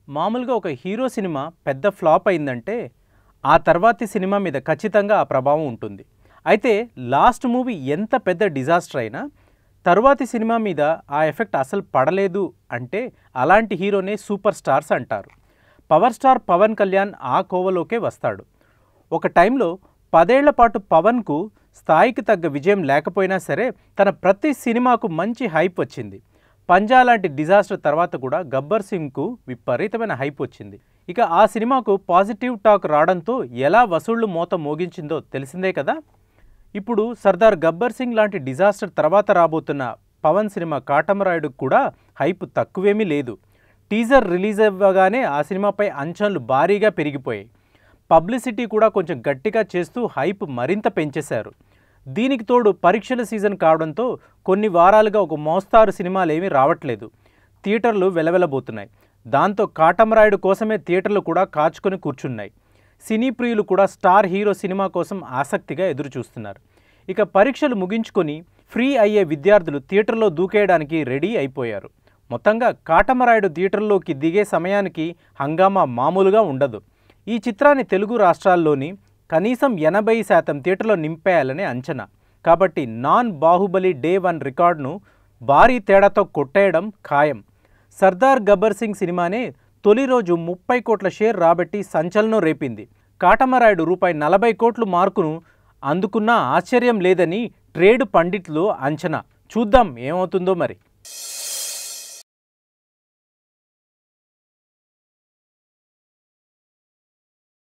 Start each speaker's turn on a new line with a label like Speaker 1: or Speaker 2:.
Speaker 1: మామూలుగా ఒక hero cinema పెద్ద ఫ్లాప్ అయిందంటే ఆ తర్వాతి సినిమా మీద ఖచ్చితంగా ఆ ప్రభావం ఉంటుంది. అయితే లాస్ట్ మూవీ ఎంత పెద్ద డిజాస్టర్ అయినా తరువాతి సినిమా మీద ఆ ఎఫెక్ట్ అసలు పడలేదు అంటే అలాంటి హీరోనే సూపర్ స్టార్స్ అంటారు. పవర్ స్టార్ పవన్ కళ్యాణ్ ఆ కోవలోకే వస్తాడు. ఒక టైంలో 10 ఏళ్ల పాటు పవన్కు స్థాయికి తగ్గ విజయం లేకపోయినా సరే తన ప్రతి సినిమాకు మంచి హైప్ వచ్చింది. పంజా లాంటి డిజాస్టర్ తర్వాత కూడా గబ్బర్ సింగ్కు విపరీతమైన హైప్ వచ్చింది. ఇక ఆ సినిమాకు పాజిటివ్ టాక్ రావడంతో ఎలా వసూళ్లు మోత మోగించిందో తెలిసిందే కదా. ఇప్పుడు సర్దార్ గబ్బర్ సింగ్ లాంటి డిజాస్టర్ తర్వాత రాబోతున్న పవన్ సినిమా కాటమరాయుడుకు కూడా హైప్ తక్కువేమీ లేదు. టీజర్ రిలీజ్ అవ్వగానే ఆ సినిమాపై అంచనాలు భారీగా పెరిగిపోయాయి. పబ్లిసిటీ కూడా కొంచెం గట్టిగా చేస్తూ హైప్ మరింత పెంచేశారు. దీనికి తోడు పరీక్షల సీజన్ కావడంతో కొన్ని వారాలుగా ఒక మోస్తారు సినిమాలేమీ రావట్లేదు. థియేటర్లు వెలవెలబోతున్నాయి. దాంతో కాటమరాయుడు కోసమే థియేటర్లు కూడా కాచుకొని కూర్చున్నాయి. సినీ ప్రియులు కూడా స్టార్ హీరో సినిమా కోసం ఆసక్తిగా ఎదురుచూస్తున్నారు. ఇక పరీక్షలు ముగించుకొని ఫ్రీ అయ్యే విద్యార్థులు థియేటర్లో దూకేయడానికి రెడీ అయిపోయారు. మొత్తంగా కాటమరాయుడు థియేటర్లోకి దిగే సమయానికి హంగామా మామూలుగా ఉండదు. ఈ చిత్రాన్ని తెలుగు రాష్ట్రాల్లోని కనీసం 80% థియేటర్లో నింపేయాలనే అంచనా. కాబట్టి నాన్ బాహుబలి డే 1 రికార్డును భారీ తేడాతో కొట్టేయడం ఖాయం. సర్దార్ గబ్బర్ సింగ్ సినిమానే తొలి రోజు 30 కోట్ల షేర్ రాబట్టి సంచలనం రేపింది. కాటమరాయుడు ₹40 కోట్ల మార్కును అందుకున్నా ఆశ్చర్యం లేదని ట్రేడ్ పండిట్లు అంచనా. చూద్దాం ఏమవుతుందో మరి.